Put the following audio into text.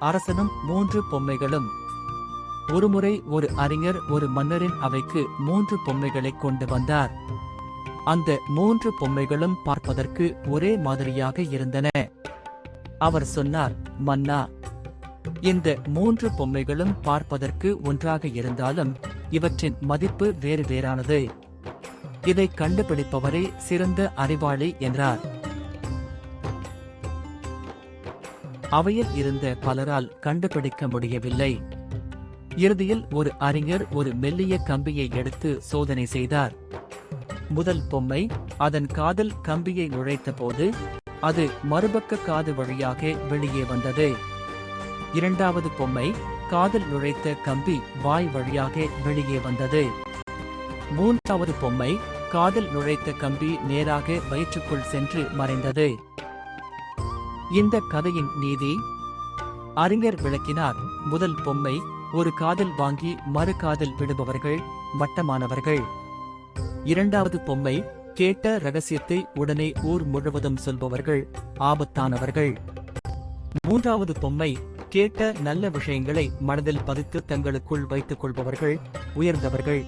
அரசனும் 3 பொம்மைகளும். ஒருமுறை ஒரு அறிஞர் ஒரு மன்னரின் அவைக்கு 3 பொம்மைகளை கொண்டு வந்தார். அந்த 3 பொம்மைகளும் பார்ப்பதற்கு ஒரே மாதிரியாக இருந்தன. அவர் சொன்னார், மன்னா, இந்த 3 பொம்மைகளும் பார்ப்பதற்கு ஒன்றாக இருந்தாலும் இவற்றின் மதிப்பு வேறு வேறானது. இதை கண்டுபிடிப்பவரே சிறந்த அறிவாளி என்றார். அவையில் இருந்த பலரால் கண்டுபிடிக்க முடியவில்லை. இறுதியில் ஒரு அறிஞர் ஒரு மெல்லிய கம்பியை எடுத்து சோதனை செய்தார். முதல் பொம்மை அதன் காதில் கம்பியை நுழைத்த போது அது மறுபக்க காது வழியாக வெளியே வந்தது. இரண்டாவது பொம்மை காதில் நுழைத்த கம்பி வாய் வழியாக வெளியே வந்தது. மூன்றாவது பொம்மை காதில் நுழைத்த கம்பி நேராக வயிற்றுக்குள் சென்று மறைந்தது. இந்த கதையின் நீதி? அறிஞர் விளக்கினார். முதல் பொம்மை, ஒரு காதில் வாங்கி மறு காதில் விடுபவர்கள் மட்டமானவர்கள். இரண்டாவது பொம்மை, கேட்ட ரகசியத்தை உடனே ஊர் முழுவதும் சொல்பவர்கள் ஆபத்தானவர்கள். மூன்றாவது பொம்மை, கேட்ட நல்ல விஷயங்களை மனதில் பதித்து தங்களுக்குள் வைத்துக் கொள்பவர்கள் உயர்ந்தவர்கள்.